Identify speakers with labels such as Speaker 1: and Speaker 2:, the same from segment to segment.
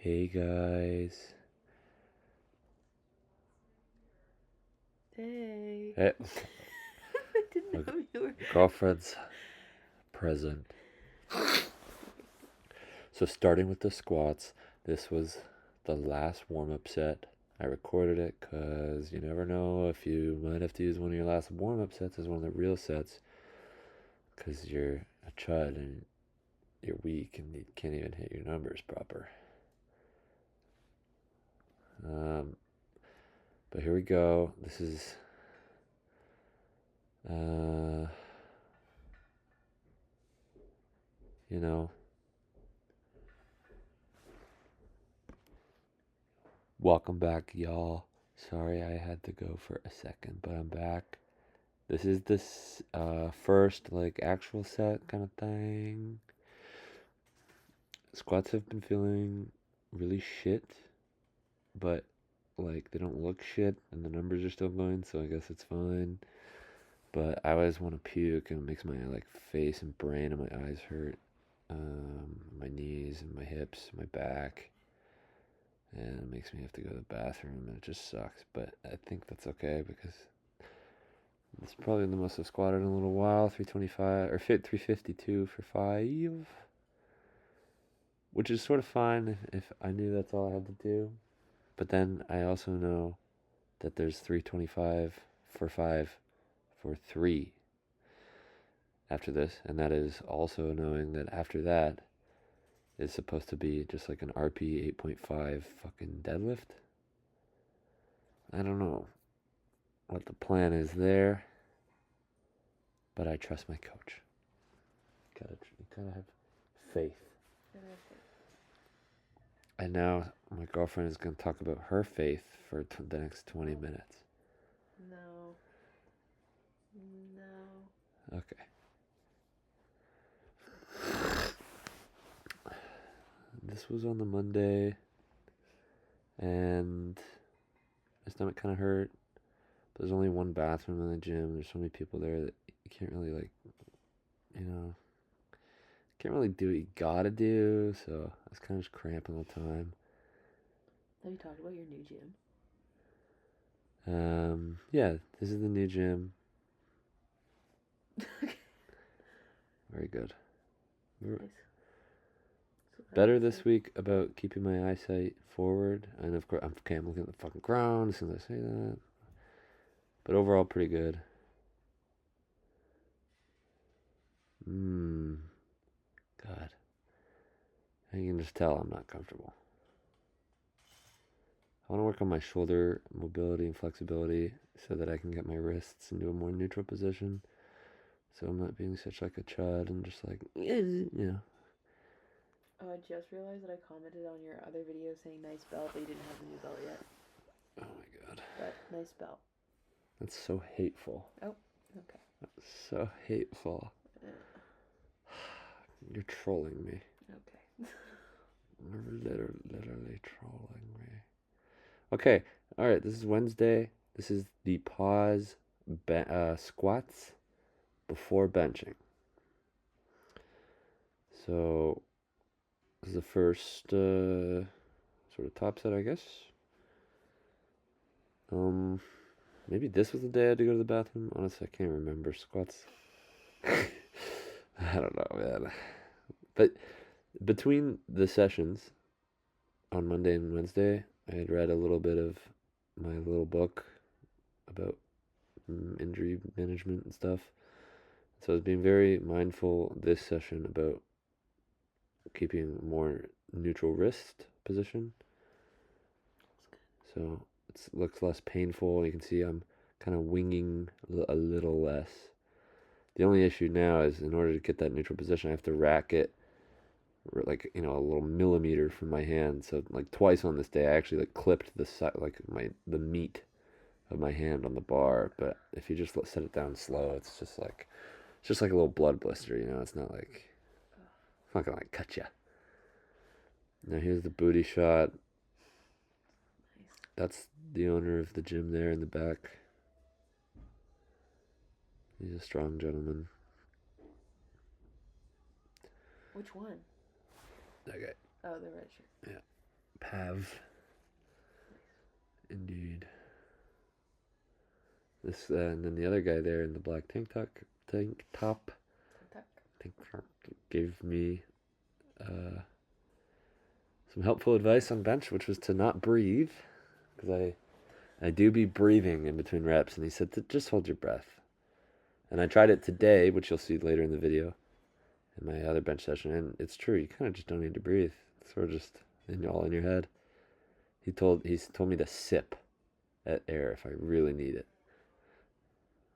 Speaker 1: Hey guys.
Speaker 2: Hey.
Speaker 1: Hey,
Speaker 2: I didn't
Speaker 1: my
Speaker 2: know you were.
Speaker 1: girlfriend's present. So starting with the squats, this was the last warm-up set. I recorded it because you never know if you might have to use one of your last warm-up sets as one of the real sets because you're a chud and you're weak and you can't even hit your numbers proper. Um, but here we go. This is uh, you know, welcome back, y'all. Sorry I had to go for a second, but I'm back. This is this first like actual set kind of thing. Squats have been feeling really shit, but like they don't look shit and the numbers are still going, so I guess it's fine. But I always want to puke and it makes my like face and brain and my eyes hurt. My knees and my hips, my back, and it makes me have to go to the bathroom and it just sucks. But I think that's okay because it's probably the most I've squatted in a little while. 325 or fit 352 for 5, which is sort of fine if I knew that's all I had to do. But then I also know that there's 325 for 5 for 3 after this, and that is also knowing that after that is supposed to be just like an RP 8.5 fucking deadlift. I don't know what the plan is there, but I trust my coach. You gotta have faith. And now my girlfriend is going to talk about her faith for the next 20 minutes.
Speaker 2: No. No.
Speaker 1: Okay. This was on the Monday, and my stomach kind of hurt. But there's only one bathroom in the gym. There's so many people there that you can't really, like, you know, can't really do what you gotta do. So I was kind of just cramping all the time.
Speaker 2: Have you talked about your new gym?
Speaker 1: Yeah, this is the new gym. Very good.
Speaker 2: Nice.
Speaker 1: Better this week about keeping my eyesight forward. And of course, I'm looking at the fucking ground as soon as I say that. But overall, pretty good. God. You can just tell I'm not comfortable. I want to work on my shoulder mobility and flexibility so that I can get my wrists into a more neutral position. So I'm not being such like a chud and just like, you know.
Speaker 2: Oh, I just realized that I commented on your other video saying nice belt, but you didn't have the new belt yet.
Speaker 1: Oh my God.
Speaker 2: But nice belt.
Speaker 1: That's so hateful.
Speaker 2: Oh, okay.
Speaker 1: That's so hateful. You're trolling me.
Speaker 2: Okay.
Speaker 1: You're literally trolling me. Okay, all right. This is Wednesday. This is the pause squats before benching. So this is the first sort of top set, I guess. Maybe this was the day I had to go to the bathroom. Honestly, I can't remember squats. I don't know, man. But between the sessions on Monday and Wednesday, I had read a little bit of my little book about injury management and stuff. So I was being very mindful this session about keeping a more neutral wrist position. So it looks less painful. You can see I'm kind of winging a little less. The only issue now is in order to get that neutral position, I have to rack it like a little millimeter from my hand. So like twice on this day, I actually like clipped the side, like the meat of my hand on the bar. But if you just set it down slow, it's just like a little blood blister. It's not like it's not gonna like cut you. Now here's the booty shot.
Speaker 2: Nice.
Speaker 1: That's the owner of the gym there in the back. He's a strong gentleman.
Speaker 2: Which one?
Speaker 1: Okay.
Speaker 2: Oh, the red shirt.
Speaker 1: Yeah. Pav. Indeed. This and then the other guy there in the black tank top gave me some helpful advice on bench, which was to not breathe, because I do be breathing in between reps, and he said to just hold your breath. And I tried it today, which you'll see later in the video, in my other bench session, and it's true. You kind of just don't need to breathe. It's sort of just all in your head. He's told me to sip at air if I really need it.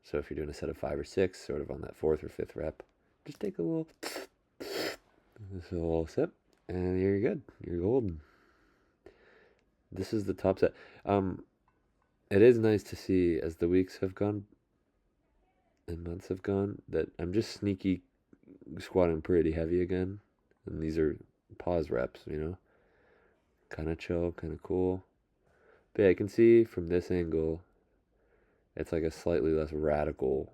Speaker 1: So if you're doing a set of 5 or 6, sort of on that 4th or 5th rep, just take a little sip, and you're good. You're golden. This is the top set. It is nice to see as the weeks have gone and months have gone that I'm just sneaky squatting pretty heavy again. And these are pause reps, kind of chill, kind of cool. But yeah, I can see from this angle, it's like a slightly less radical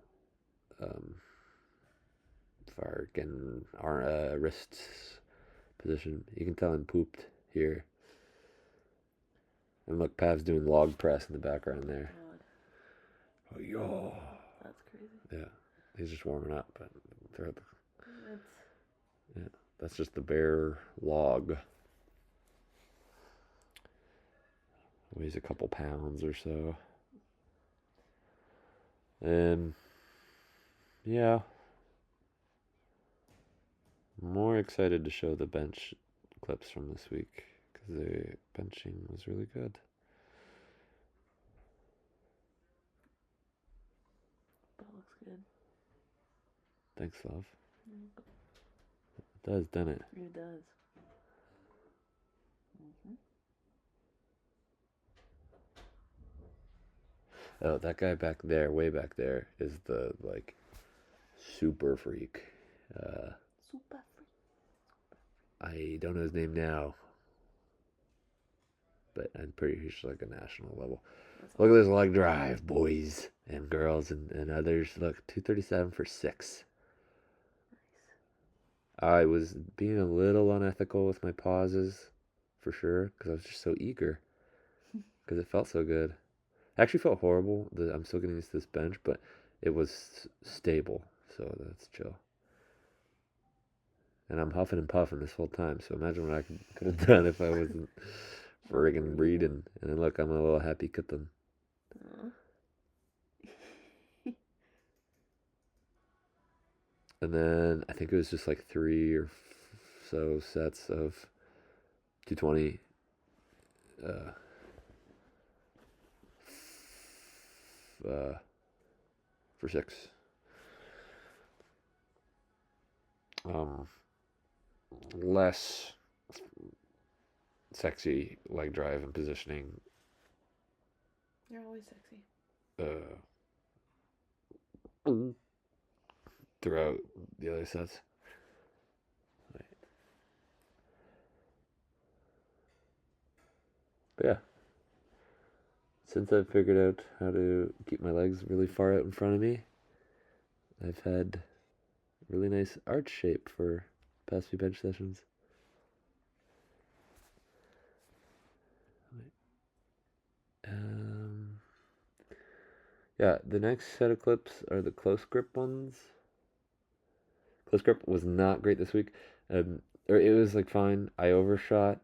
Speaker 1: wrist position. You can tell I'm pooped here. And look, Pav's doing log press in the background there.
Speaker 2: God.
Speaker 1: Oh, yo.
Speaker 2: That's crazy.
Speaker 1: Yeah, he's just warming up, but that's just the bare log. Weighs a couple pounds or so. And yeah, more excited to show the bench clips from this week because the benching was really good.
Speaker 2: That looks good.
Speaker 1: Thanks, love. It does, doesn't it?
Speaker 2: It does. Mm-hmm.
Speaker 1: Oh, that guy back there, way back there, is the super freak.
Speaker 2: Super freak.
Speaker 1: I don't know his name now, but I'm pretty sure he's like a national level. Look at this leg drive, boys and girls and others. Look, 237 for 6. I was being a little unethical with my pauses, for sure, because I was just so eager, because it felt so good. It actually felt horrible. I'm still getting used to this bench, but it was stable, so that's chill. And I'm huffing and puffing this whole time, so imagine what I could have done if I wasn't friggin' breathing. And then look, I'm a little happy kitten. And then I think it was just like 3 or so sets of 220 for 6. Less sexy leg drive and positioning.
Speaker 2: You're always sexy.
Speaker 1: Throughout the other sets. Right. But yeah, since I've figured out how to keep my legs really far out in front of me, I've had really nice arch shape for past few bench sessions. Yeah, the next set of clips are the close grip ones. Close grip was not great this week. Or it was like fine. I overshot.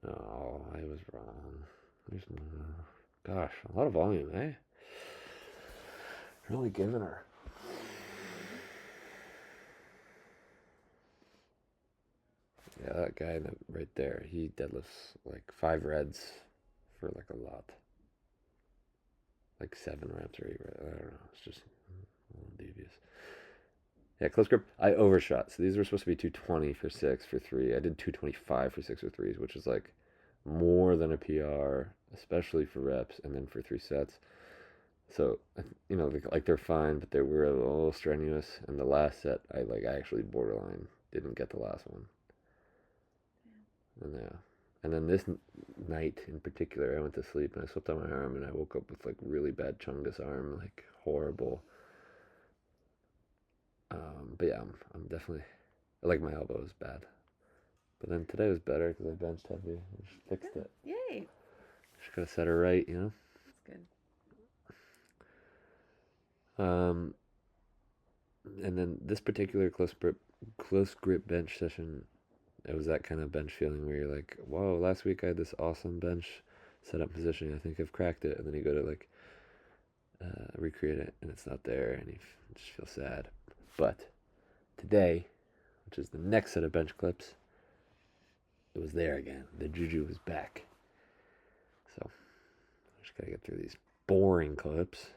Speaker 1: Oh, I was wrong. Gosh, a lot of volume, eh? Really giving her. Yeah, that guy right there, he deadlifts like 5 reds for like a lot. Like 7 reps or 8 reps. I don't know. It's just a little devious. Yeah, close grip. I overshot. So these were supposed to be 220 for 6 for 3. I did 225 for 6 or 3s, which is like more than a PR, especially for reps and then for 3 sets. So, like they're fine, but they were a little strenuous. And the last set, I actually borderline didn't get the last one. And then this night in particular, I went to sleep and I slept on my arm and I woke up with like really bad chungus arm, like horrible. But yeah, I'm definitely, like my elbow is bad. But then today was better because I benched heavy. I just fixed it.
Speaker 2: Yay.
Speaker 1: Just gotta set it right, you know?
Speaker 2: That's good.
Speaker 1: And then this particular close grip bench session, it was that kind of bench feeling where you're like, whoa, last week I had this awesome bench setup positioning. I think I've cracked it. And then you go to like recreate it and it's not there and you just feel sad. But today, which is the next set of bench clips, it was there again. The juju was back. So I just gotta get through these boring clips.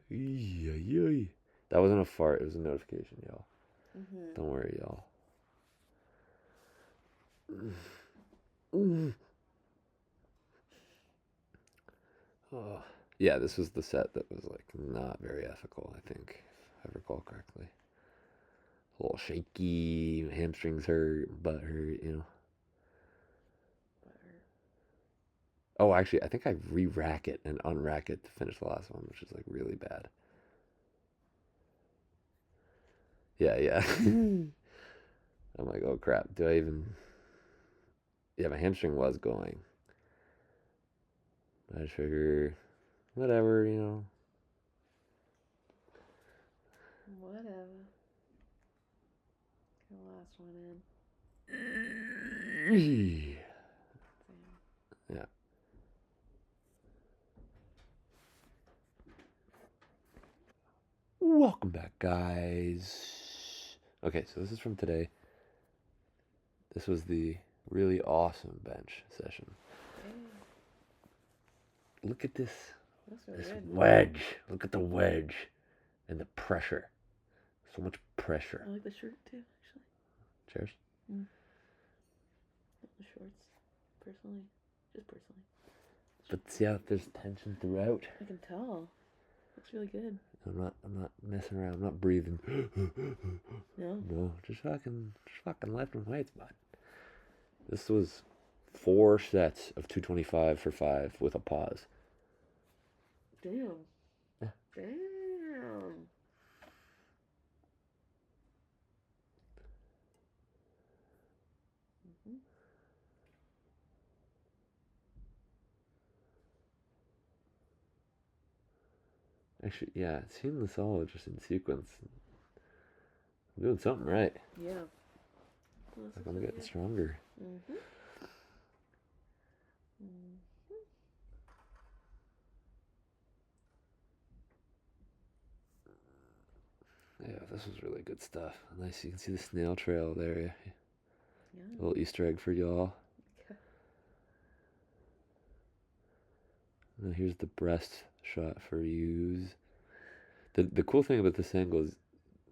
Speaker 1: That wasn't a fart, it was a notification, y'all. Don't worry, y'all. Oh. Yeah, this was the set that was like not very ethical, I think, if I recall correctly. A little shaky, hamstrings hurt, butt hurt, you know. Oh, actually, I think I re-rack it and unrack it to finish the last one, which is like really bad. Yeah. I'm like, oh crap, do I even... Yeah, my hamstring was going. I figure, whatever, you know.
Speaker 2: Whatever. Get the last one in.
Speaker 1: Yeah. Welcome back, guys. Okay, so this is from today. This was the really awesome bench session. Look at this. This wedge. Look at the wedge and the pressure. So much pressure.
Speaker 2: I like the shirt too, actually.
Speaker 1: Cheers.
Speaker 2: The shorts, personally, just personally.
Speaker 1: But see how there's tension throughout.
Speaker 2: I can tell. Looks really good.
Speaker 1: I'm not messing around. I'm not breathing.
Speaker 2: No,
Speaker 1: just fucking lifting weights, bud. This was 4 sets of 225 for 5 with a pause.
Speaker 2: Damn.
Speaker 1: Yeah.
Speaker 2: Damn.
Speaker 1: Actually, yeah, it seemed all just in sequence. I'm doing something right.
Speaker 2: Yeah.
Speaker 1: Like I'm getting stronger. Yeah, this was really good stuff. Nice, you can see the snail trail there. Yeah. A little Easter egg for y'all.
Speaker 2: Okay.
Speaker 1: Now here's the breast shot for use. The cool thing about this angle is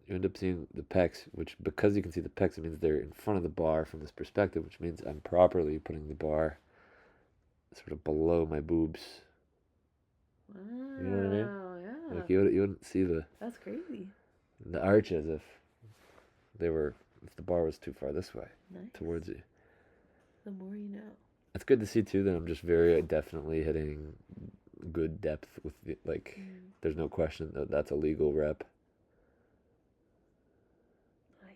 Speaker 1: you end up seeing the pecs, which because you can see the pecs, it means they're in front of the bar from this perspective, which means I'm properly putting the bar sort of below my boobs.
Speaker 2: Wow.
Speaker 1: You know what I mean?
Speaker 2: Yeah.
Speaker 1: Like you wouldn't see
Speaker 2: That's crazy.
Speaker 1: the arch as if the bar was too far this way towards you.
Speaker 2: The more you know.
Speaker 1: It's good to see too that I'm just very definitely hitting good depth with the, like. There's no question that that's a legal rep.
Speaker 2: Nice.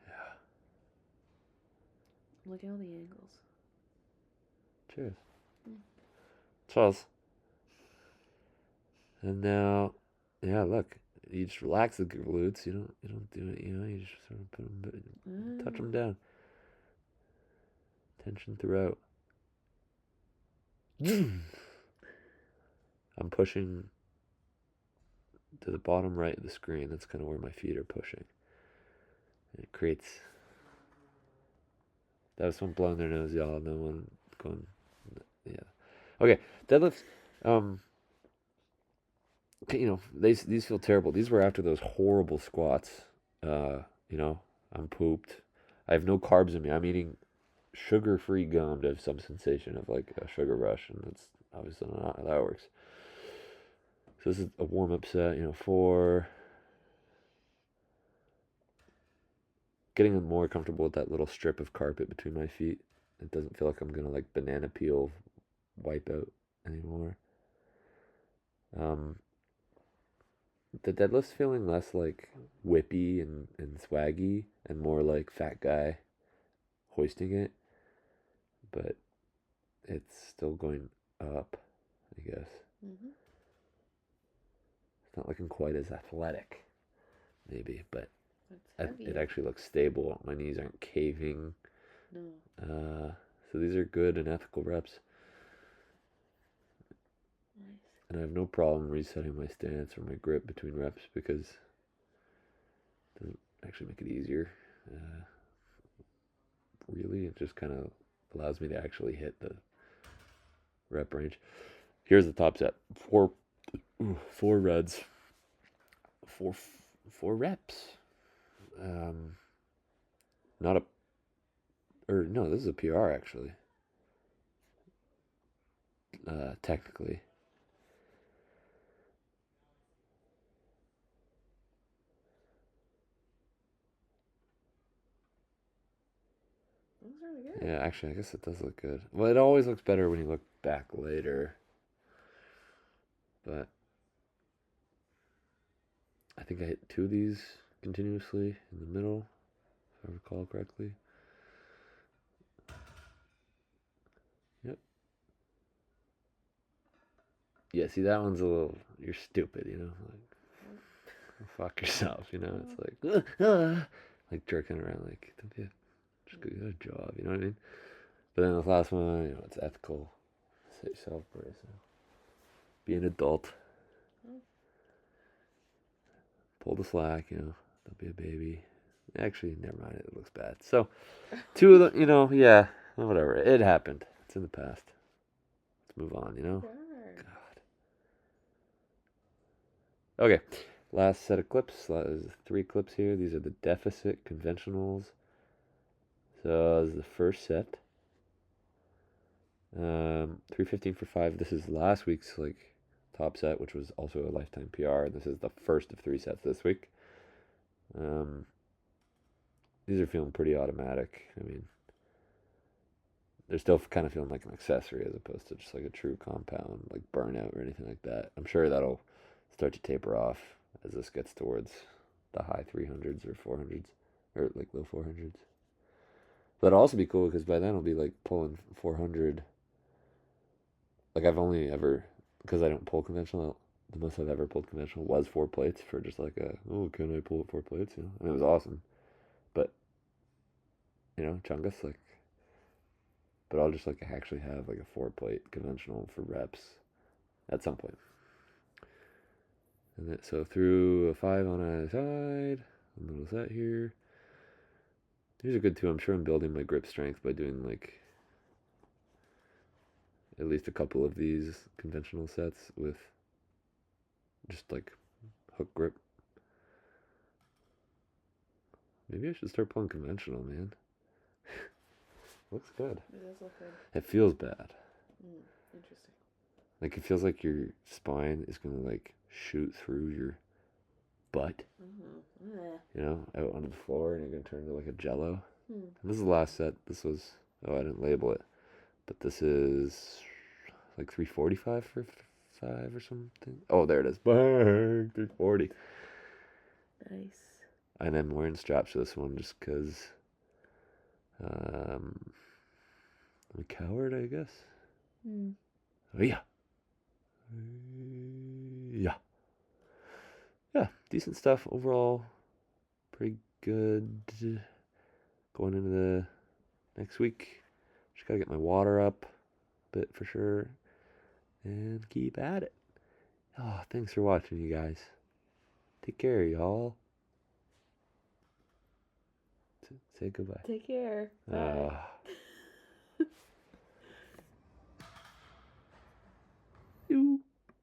Speaker 2: Yeah. Look at all the angles.
Speaker 1: Cheers. Cheers. And now, yeah, look. You just relax the glutes. You don't do it. You just sort of put them, touch them down. Tension throughout. I'm pushing to the bottom right of the screen. That's kind of where my feet are pushing. And it creates. That was someone blowing their nose, y'all. No one going. Yeah. Okay. Deadlifts. These feel terrible. These were after those horrible squats. I'm pooped. I have no carbs in me. I'm eating sugar-free gum to have some sensation of like a sugar rush, and that's obviously not how that works. So this is a warm-up set, for getting more comfortable with that little strip of carpet between my feet. It doesn't feel like I'm gonna like banana peel wipe out anymore. The deadlift's feeling less like whippy and swaggy and more like fat guy hoisting it, but it's still going up, I guess.
Speaker 2: Mhm.
Speaker 1: It's not looking quite as athletic, maybe, but
Speaker 2: It's heavy.
Speaker 1: it actually looks stable. My knees aren't caving.
Speaker 2: No.
Speaker 1: So these are good and ethical reps.
Speaker 2: Nice.
Speaker 1: And I have no problem resetting my stance or my grip between reps because it doesn't actually make it easier. Really, it just kind of allows me to actually hit the rep range. Here's the top set. Four reds. Four reps. Not a, or no, this is a PR actually. Technically.
Speaker 2: That was really good.
Speaker 1: Yeah, actually, I guess it does look good. Well, it always looks better when you look back later. But I think I hit 2 of these continuously in the middle, if I recall correctly. Yep. Yeah, see, that one's a little, you're stupid, you know? Like, fuck yourself, you know? It's like jerking around, like, just go get a job, you know what I mean? But then this last one, you know, it's ethical. Set yourself brace. Be an adult. Pull the slack, you know. Don't be a baby. Actually, never mind. It looks bad. So, 2 of the, you know, yeah, whatever. It happened. It's in the past. Let's move on, you know?
Speaker 2: Darn.
Speaker 1: God. Okay. Last set of clips. There's 3 clips here. These are the deficit conventionals. So, this is the first set. 315 for 5. This is last week's, like, top set, which was also a lifetime PR. This is the first of 3 sets this week. These are feeling pretty automatic. I mean, they're still kind of feeling like an accessory as opposed to just like a true compound, like burnout or anything like that. I'm sure that'll start to taper off as this gets towards the high 300s or 400s, or like low 400s. But it'll also be cool because by then I'll be like pulling 400. Like I've only ever, because I don't pull conventional, the most I've ever pulled conventional was 4 plates for just like oh, can I pull 4 plates? You know, and it was awesome. But, you know, Chungus, like, but I'll just like actually have like a 4 plate conventional for reps at some point. And then, so through a 5 on either side, a little set here. These are good too. I'm sure I'm building my grip strength by doing like at least a couple of these conventional sets with just like hook grip. Maybe I should start pulling conventional, man. Looks good.
Speaker 2: It does look good.
Speaker 1: It feels bad.
Speaker 2: Interesting.
Speaker 1: Like it feels like your spine is gonna like shoot through your butt. You know, out onto the floor, and you're gonna turn into like a jello. And this is the last set. This was, oh, I didn't label it, but this is like 345 for 5 or something. Oh, there it is. Bang, 340.
Speaker 2: Nice.
Speaker 1: And I'm wearing straps for this one just because I'm a coward, I guess. Oh, yeah. Yeah, decent stuff overall. Pretty good going into the next week. Just gotta get my water up a bit for sure and keep at it. Oh, thanks for watching, you guys. Take care, y'all. Say goodbye.
Speaker 2: Take care. Bye.